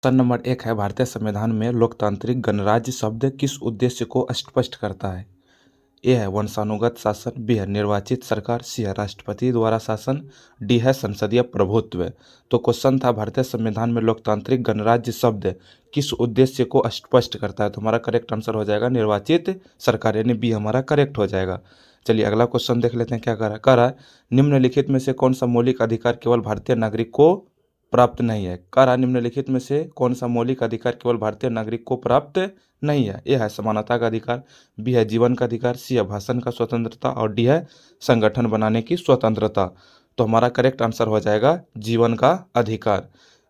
प्रश्न नंबर 1 है, भारतीय संविधान में लोकतांत्रिक गणराज्य शब्द किस उद्देश्य को स्पष्ट करता है? ए है वंशानुगत शासन, बी है निर्वाचित सरकार, सी है राष्ट्रपति द्वारा शासन, डी है संसदीय प्रभुत्व। तो क्वेश्चन था, भारतीय संविधान में लोकतांत्रिक गणराज्य शब्द किस उद्देश्य को स्पष्ट करता है? तो हमारा करेक्ट आंसर हो जाएगा निर्वाचित सरकार, यानी बी हमारा करेक्ट हो जाएगा। चलिए अगला क्वेश्चन देख लेते हैं क्या कह रहा है। निम्नलिखित में से कौन सा मौलिक अधिकार केवल भारतीय नागरिक को प्राप्त नहीं है? कह रहा निम्नलिखित में से कौन सा मौलिक अधिकार केवल भारतीय नागरिक को प्राप्त नहीं है? ए है समानता का अधिकार, बी है जीवन का अधिकार, सी है भाषण का स्वतंत्रता और डी है संगठन बनाने की स्वतंत्रता। तो हमारा करेक्ट आंसर हो जाएगा जीवन का अधिकार।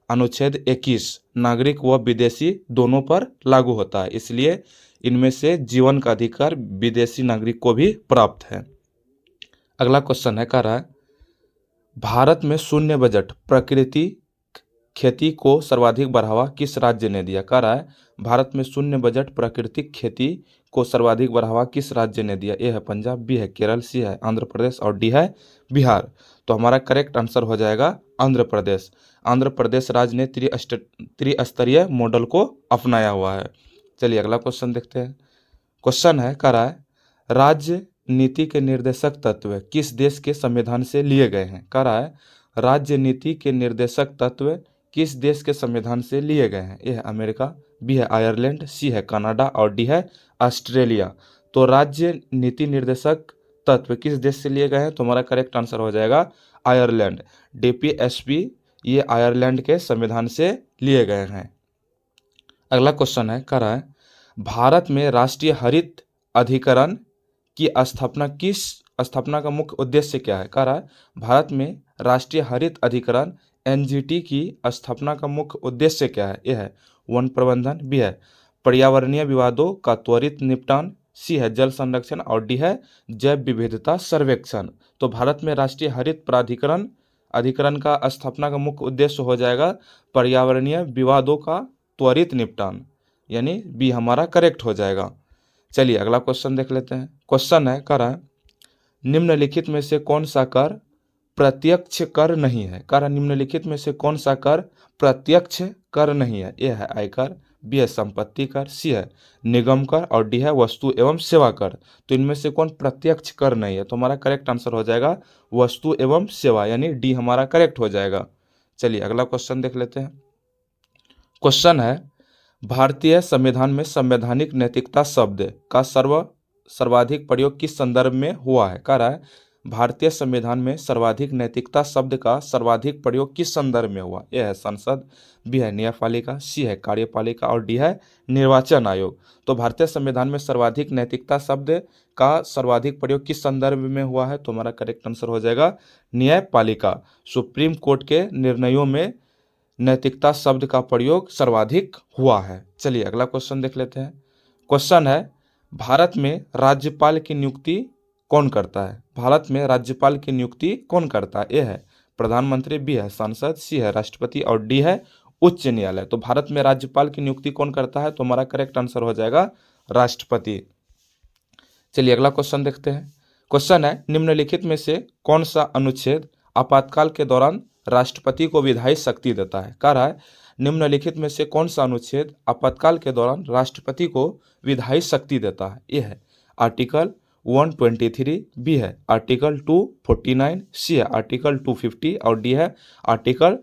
अनुच्छेद 21 नागरिक व विदेशी दोनों पर लागू होता है, इसलिए इनमें से जीवन का अधिकार विदेशी नागरिक को भी प्राप्त है। अगला क्वेश्चन है, कह रहा है भारत में शून्य बजट प्रकृति खेती को सर्वाधिक बढ़ावा किस राज्य ने दिया? कह रहा है भारत में शून्य बजट प्राकृतिक खेती को सर्वाधिक बढ़ावा किस राज्य ने दिया? ए है पंजाब, बी है केरल, सी है आंध्र प्रदेश और डी है बिहार। तो हमारा करेक्ट आंसर हो जाएगा आंध्र प्रदेश। आंध्र प्रदेश राज्य ने त्रिस्तरीय मॉडल को अपनाया हुआ है। चलिए अगला क्वेश्चन देखते हैं। क्वेश्चन है, कह रहा है राज्य नीति के निर्देशक तत्व किस देश के संविधान से लिए गए हैं? कह रहा है राज्य नीति के निर्देशक तत्व किस देश के संविधान से लिए गए हैं? ए है अमेरिका, बी है आयरलैंड, सी है कनाडा और डी है ऑस्ट्रेलिया। तो राज्य नीति निर्देशक तत्व किस देश से लिए गए हैं? तो हमारा करेक्ट आंसर हो जाएगा आयरलैंड। डीपीएसपी ये आयरलैंड के संविधान से लिए गए हैं। अगला क्वेश्चन है, कह रहा है भारत में राष्ट्रीय हरित अधिकरण की स्थापना का मुख्य उद्देश्य क्या है? कह रहा है भारत में राष्ट्रीय हरित अधिकरण एनजीटी की स्थापना का मुख्य उद्देश्य क्या है? यह है वन प्रबंधन, बी है पर्यावरणीय विवादों का त्वरित निपटान, सी है जल संरक्षण और डी है जैव विविधता सर्वेक्षण। तो भारत में राष्ट्रीय हरित प्राधिकरण अधिकरण का स्थापना का मुख्य उद्देश्य हो जाएगा पर्यावरणीय विवादों का त्वरित निपटान, यानी बी हमारा करेक्ट हो जाएगा। चलिए अगला क्वेश्चन देख लेते हैं। क्वेश्चन है, कह रहा है निम्नलिखित में से कौन सा कर प्रत्यक्ष कर नहीं है? कह रहा निम्नलिखित में से कौन सा कर प्रत्यक्ष कर नहीं है? ए है आयकर, बी है संपत्ति कर, सी है निगम कर और डी है वस्तु एवं सेवा कर। तो इनमें से कौन प्रत्यक्ष कर नहीं है? तो हमारा करेक्ट आंसर हो जाएगा वस्तु एवं सेवा, यानी डी हमारा करेक्ट हो जाएगा। चलिए अगला क्वेश्चन देख लेते हैं। क्वेश्चन है भारतीय संविधान में संवैधानिक नैतिकता शब्द का सर्वाधिक प्रयोग किस संदर्भ में हुआ है? कह रहा है भारतीय संविधान में सर्वाधिक नैतिकता शब्द का सर्वाधिक प्रयोग किस संदर्भ में हुआ? यह है संसद, बी है न्यायपालिका, सी है कार्यपालिका और डी है निर्वाचन आयोग। तो भारतीय संविधान में सर्वाधिक नैतिकता शब्द का सर्वाधिक प्रयोग किस संदर्भ में हुआ है? तो हमारा करेक्ट आंसर हो जाएगा न्यायपालिका। सुप्रीम कोर्ट के निर्णयों में नैतिकता शब्द का प्रयोग सर्वाधिक हुआ है। चलिए अगला क्वेश्चन देख लेते हैं। क्वेश्चन है भारत में राज्यपाल की नियुक्ति कौन करता है? भारत में राज्यपाल की नियुक्ति कौन करता है? ए है प्रधानमंत्री, बी है सांसद, सी है राष्ट्रपति और डी है उच्च न्यायालय। तो भारत में राज्यपाल की नियुक्ति कौन करता है? तो हमारा करेक्ट आंसर हो जाएगा राष्ट्रपति। चलिए अगला क्वेश्चन देखते हैं। क्वेश्चन है निम्नलिखित में से कौन सा अनुच्छेद आपातकाल के दौरान राष्ट्रपति को विधायी शक्ति देता है? कह रहा है निम्नलिखित में से कौन सा अनुच्छेद आपातकाल के दौरान राष्ट्रपति को विधायी शक्ति देता है? यह है आर्टिकल 123, बी है आर्टिकल 249, सी है आर्टिकल 250 और डी है आर्टिकल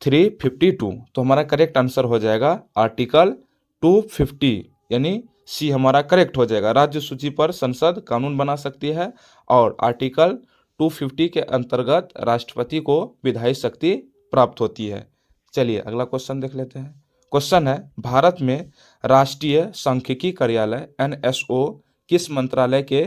352। तो हमारा करेक्ट आंसर हो जाएगा आर्टिकल 250, यानी सी हमारा करेक्ट हो जाएगा। राज्य सूची पर संसद कानून बना सकती है और आर्टिकल 250 के अंतर्गत राष्ट्रपति को विधायी शक्ति प्राप्त होती है। चलिए अगला क्वेश्चन देख लेते हैं। क्वेश्चन है भारत में राष्ट्रीय सांख्यिकी कार्यालय एनएसओ किस मंत्रालय के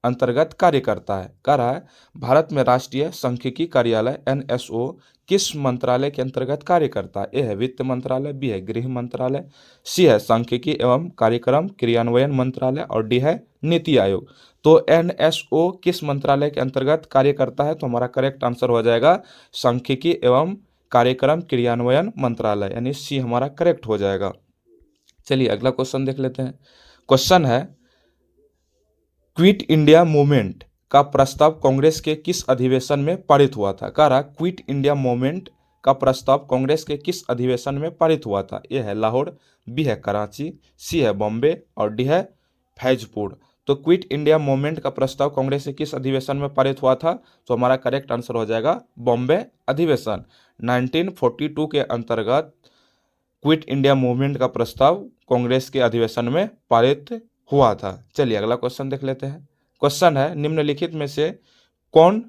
अंतर्गत कार्य करता है? कह रहा है भारत में राष्ट्रीय सांख्यिकी कार्यालय एनएसओ किस मंत्रालय के अंतर्गत कार्य करता है? ए है वित्त मंत्रालय, बी है गृह मंत्रालय, सी है सांख्यिकी एवं कार्यक्रम क्रियान्वयन मंत्रालय और डी है नीति आयोग। तो एनएसओ किस मंत्रालय के अंतर्गत कार्य करता है? तो हमारा करेक्ट आंसर हो जाएगा सांख्यिकी एवं कार्यक्रम क्रियान्वयन मंत्रालय, यानी सी हमारा करेक्ट हो जाएगा। चलिए अगला क्वेश्चन देख लेते हैं। क्वेश्चन है क्विट इंडिया मूवमेंट का प्रस्ताव कांग्रेस के किस अधिवेशन में पारित हुआ था? कह रहा क्विट इंडिया मूवमेंट का प्रस्ताव कांग्रेस के किस अधिवेशन में पारित हुआ था? ए है लाहौर, बी है कराची, सी है बॉम्बे और डी है फैजपुर। तो क्विट इंडिया मूवमेंट का प्रस्ताव कांग्रेस के किस अधिवेशन में पारित हुआ था? तो हमारा करेक्ट आंसर हो जाएगा बॉम्बे अधिवेशन। 1942 के अंतर्गत क्विट इंडिया मूवमेंट का प्रस्ताव कांग्रेस के अधिवेशन में पारित हुआ था। चलिए अगला क्वेश्चन देख लेते हैं। क्वेश्चन है, निम्नलिखित में से कौन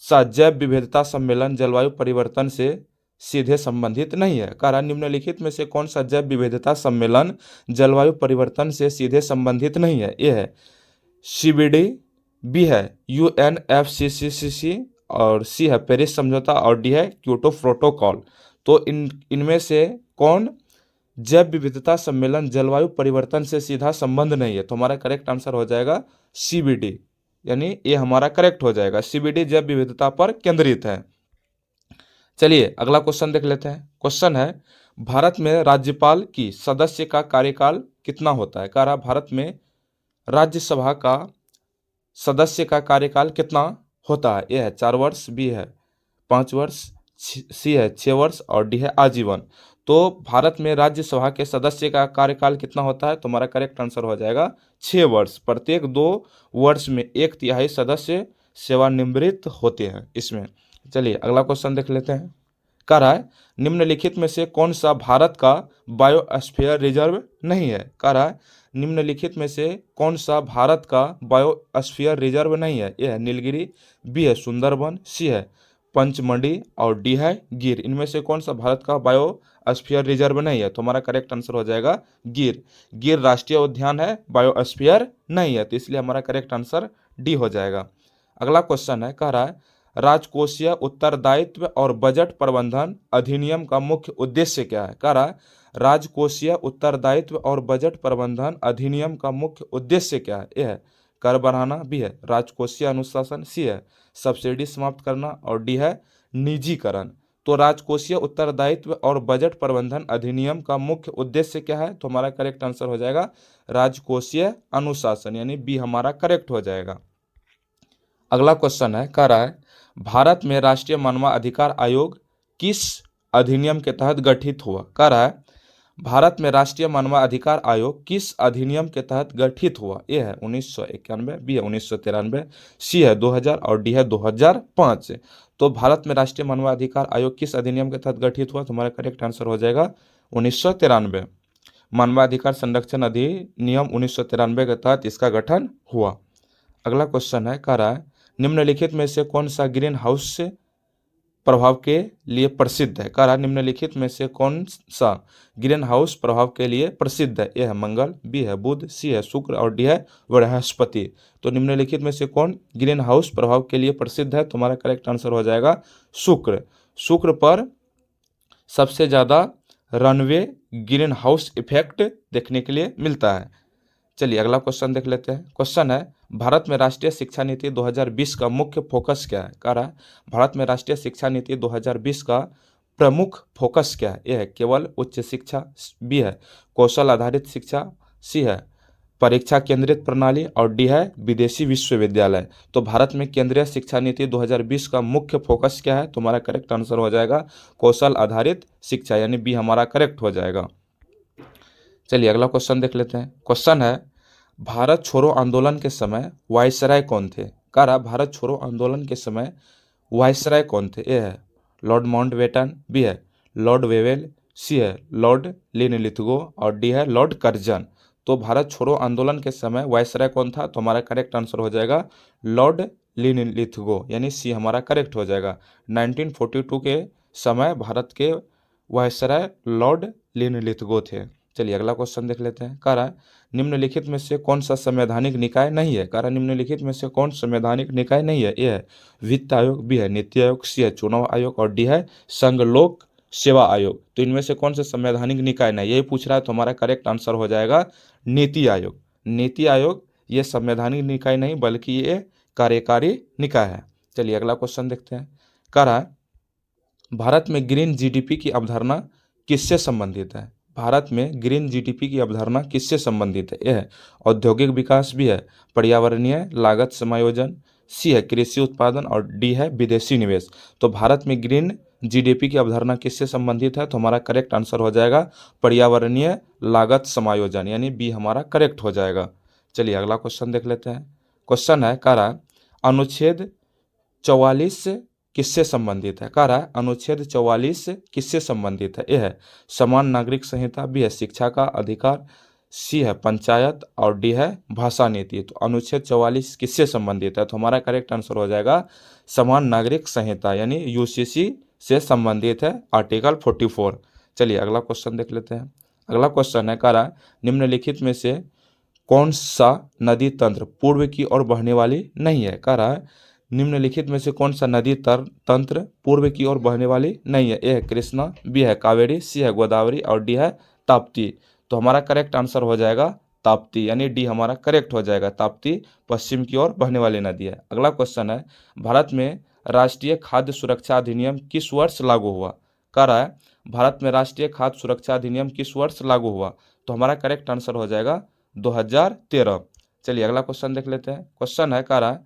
सा जैव विविधता सम्मेलन जलवायु परिवर्तन से सीधे संबंधित नहीं है? कह रहा है निम्नलिखित में से कौन सा जैव विविधता सम्मेलन जलवायु परिवर्तन से सीधे संबंधित नहीं है? ए है CBD, बी है UNFCCC और सी है पेरिस समझौता और डी है क्योटो प्रोटोकॉल। तो इनमें से कौन जैव विविधता सम्मेलन जलवायु परिवर्तन से सीधा संबंध नहीं है? तो हमारा करेक्ट आंसर हो जाएगा CBD, यानी ये हमारा करेक्ट हो जाएगा। CBD जैव विविधता पर केंद्रित है। चलिए अगला क्वेश्चन देख लेते हैं। क्वेश्चन है, भारत में राज्यपाल की सदस्य का कार्यकाल कितना होता है? कह रहा भारत में राज्यसभा का सदस्य का कार्यकाल कितना होता है? ए है 4 वर्ष, बी है 5 वर्ष, सी है 6 वर्ष और डी है आजीवन। तो भारत में राज्यसभा के सदस्य का कार्यकाल कितना होता है? तो हमारा करेक्ट आंसर हो जाएगा 6 वर्ष। प्रत्येक 2 वर्ष में 1/3 सदस्य सेवानिवृत्त होते हैं इसमें। चलिए अगला क्वेश्चन देख लेते हैं। कह रहा है निम्नलिखित में से कौन सा भारत का बायोस्फीयर रिजर्व नहीं है? कह रहा है निम्नलिखित में से कौन सा भारत का बायोस्फीयर रिजर्व नहीं है? ए है नीलगिरी, बी है सुंदरबन, सी है पंचमढ़ी और डी है गिर। इनमें से कौन सा भारत का बायोस्फीयर रिजर्व नहीं है? तो हमारा करेक्ट आंसर हो जाएगा गिर। गिर राष्ट्रीय उद्यान है, बायोस्फीयर नहीं है, तो इसलिए हमारा करेक्ट आंसर डी हो जाएगा। अगला क्वेश्चन है, कह रहा है राजकोषीय उत्तरदायित्व और बजट प्रबंधन अधिनियम का मुख्य उद्देश्य क्या है? कह रहा है राजकोषीय उत्तरदायित्व और बजट प्रबंधन अधिनियम का मुख्य उद्देश्य क्या है? ए है कर बढ़ाना, बी है राजकोषीय अनुशासन, सी है सब्सिडी समाप्त करना और डी है निजीकरण। तो राजकोषीय उत्तरदायित्व और बजट प्रबंधन अधिनियम का मुख्य उद्देश्य क्या है? तो हमारा करेक्ट आंसर हो जाएगा राजकोषीय अनुशासन, यानी बी हमारा करेक्ट हो जाएगा। अगला क्वेश्चन है, कह रहा है भारत में राष्ट्रीय मानवाधिकार आयोग किस अधिनियम के तहत गठित हुआ? कह रहा है भारत में राष्ट्रीय मानवाधिकार आयोग किस अधिनियम के तहत गठित हुआ? ए है 1991, बी है 1993, सी है 2000 और डी है 2005। तो भारत में राष्ट्रीय मानवाधिकार आयोग किस अधिनियम के तहत गठित हुआ? तो हमारा करेक्ट आंसर हो जाएगा 1993। मानवाधिकार संरक्षण अधिनियम 1993 के तहत इसका गठन हुआ। अगला क्वेश्चन है, कह रहा है निम्नलिखित में से कौन सा ग्रीन हाउस प्रभाव के लिए प्रसिद्ध है? कह रहा है निम्नलिखित में से कौन सा ग्रीन हाउस प्रभाव के लिए प्रसिद्ध है? ए है मंगल, बी है बुध, सी है शुक्र और डी है बृहस्पति। तो निम्नलिखित में से कौन ग्रीन हाउस प्रभाव के लिए प्रसिद्ध है? तो हमारा करेक्ट आंसर हो जाएगा शुक्र। शुक्र पर सबसे ज़्यादा रनवे ग्रीन हाउस इफेक्ट देखने के लिए मिलता है। चलिए अगला क्वेश्चन देख लेते हैं। क्वेश्चन है भारत में राष्ट्रीय शिक्षा नीति 2020 का मुख्य फोकस क्या है? कह रहा है भारत में राष्ट्रीय शिक्षा नीति 2020 का प्रमुख फोकस क्या है? ए है केवल उच्च शिक्षा, बी है कौशल आधारित शिक्षा, सी है परीक्षा केंद्रित प्रणाली और डी है विदेशी विश्वविद्यालय। तो भारत में केंद्रीय शिक्षा नीति 2020 का मुख्य फोकस क्या है? तो हमारा करेक्ट आंसर हो जाएगा कौशल आधारित शिक्षा, यानी बी हमारा करेक्ट हो जाएगा। चलिए अगला क्वेश्चन देख लेते हैं। क्वेश्चन है भारत छोड़ो आंदोलन के समय वायसराय कौन थे? कह रहा भारत छोड़ो आंदोलन के समय वायसराय कौन थे? ए है लॉर्ड माउंटबेटन, बी है लॉर्ड वेवेल, सी है लॉर्ड लिनलिथगो और डी है लॉर्ड कर्जन। तो भारत छोड़ो आंदोलन के समय वायसराय कौन था? तो हमारा करेक्ट आंसर हो जाएगा लॉर्ड लिनलिथगो, यानी सी हमारा करेक्ट हो जाएगा। 1942 के समय भारत के वायसराय लॉर्ड लिनलिथगो थे। चलिए अगला क्वेश्चन देख लेते हैं। कह रहा है निम्नलिखित में से कौन सा संवैधानिक निकाय नहीं है? कह रहा है निम्नलिखित में से कौन संवैधानिक निकाय नहीं है? ए है वित्त आयोग, बी है नीति आयोग, सी है चुनाव आयोग और डी है संघ लोक सेवा आयोग। तो इनमें से कौन सा संवैधानिक निकाय नहीं, यही पूछ रहा है, तो हमारा करेक्ट आंसर हो जाएगा नीति आयोग। नीति आयोग ये संवैधानिक निकाय नहीं बल्कि ये कार्यकारी निकाय है। चलिए अगला क्वेश्चन देखते हैं। कह रहा है भारत में ग्रीन जीडीपी की अवधारणा किससे संबंधित है? भारत में ग्रीन जीडीपी की अवधारणा किससे संबंधित है? यह है औद्योगिक विकास, भी है पर्यावरणीय लागत समायोजन, सी है कृषि उत्पादन और डी है विदेशी निवेश। तो भारत में ग्रीन जीडीपी की अवधारणा किससे संबंधित है? तो हमारा करेक्ट आंसर हो जाएगा पर्यावरणीय लागत समायोजन, यानी बी हमारा करेक्ट हो जाएगा। चलिए अगला क्वेश्चन देख लेते हैं। क्वेश्चन है कह रहा अनुच्छेद 44 किससे संबंधित है? कह रहा है अनुच्छेद 44 किससे संबंधित है? ए है समान नागरिक संहिता, बी है शिक्षा का अधिकार, सी है पंचायत और डी है भाषा नीति। तो अनुच्छेद 44 किससे संबंधित है? तो हमारा करेक्ट आंसर हो जाएगा समान नागरिक संहिता, यानी यूसीसी से संबंधित है, आर्टिकल 44। चलिए अगला क्वेश्चन देख लेते हैं। अगला क्वेश्चन है कह रहा निम्नलिखित में से कौन सा नदी तंत्र पूर्व की ओर बहने वाली नहीं है? कह रहा है निम्नलिखित में से कौन सा नदी तंत्र पूर्व की ओर बहने वाली नहीं है? ए है कृष्णा, बी है कावेरी, सी है गोदावरी और डी है ताप्ती। तो हमारा करेक्ट आंसर हो जाएगा ताप्ती, यानी डी हमारा करेक्ट हो जाएगा। ताप्ती पश्चिम की ओर बहने वाली नदी है। अगला क्वेश्चन है भारत में राष्ट्रीय खाद्य सुरक्षा अधिनियम किस वर्ष लागू हुआ? कह रहा है भारत में राष्ट्रीय खाद्य सुरक्षा अधिनियम किस वर्ष लागू हुआ? तो हमारा करेक्ट आंसर हो जाएगा 2013। चलिए अगला क्वेश्चन देख लेते हैं। क्वेश्चन है कह रहा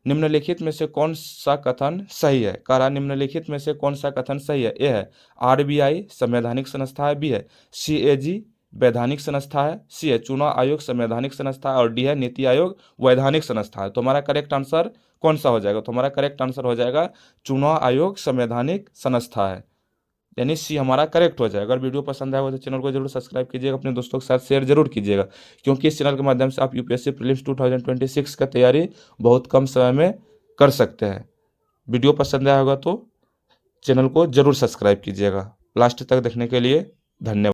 निम्नलिखित में से कौन सा कथन सही है? कह रहा निम्नलिखित में से कौन सा कथन सही है? ए है आरबीआई संवैधानिक संस्था है, बी है सीएजी वैधानिक संस्था है, सी है चुनाव आयोग संवैधानिक संस्था है और डी है नीति आयोग वैधानिक संस्था है। तो हमारा करेक्ट आंसर कौन सा हो जाएगा? तो हमारा करेक्ट आंसर हो जाएगा चुनाव आयोग संवैधानिक संस्था है, यानी सी हमारा करेक्ट हो जाएगा। अगर वीडियो पसंद आया हो तो चैनल को जरूर सब्सक्राइब कीजिएगा, अपने दोस्तों के साथ शेयर जरूर कीजिएगा, क्योंकि इस चैनल के माध्यम से आप यूपीएससी प्रीलिम्स 2026 का तैयारी बहुत कम समय में कर सकते हैं। वीडियो पसंद आया होगा तो चैनल को जरूर सब्सक्राइब कीजिएगा। लास्ट तक देखने के लिए धन्यवाद।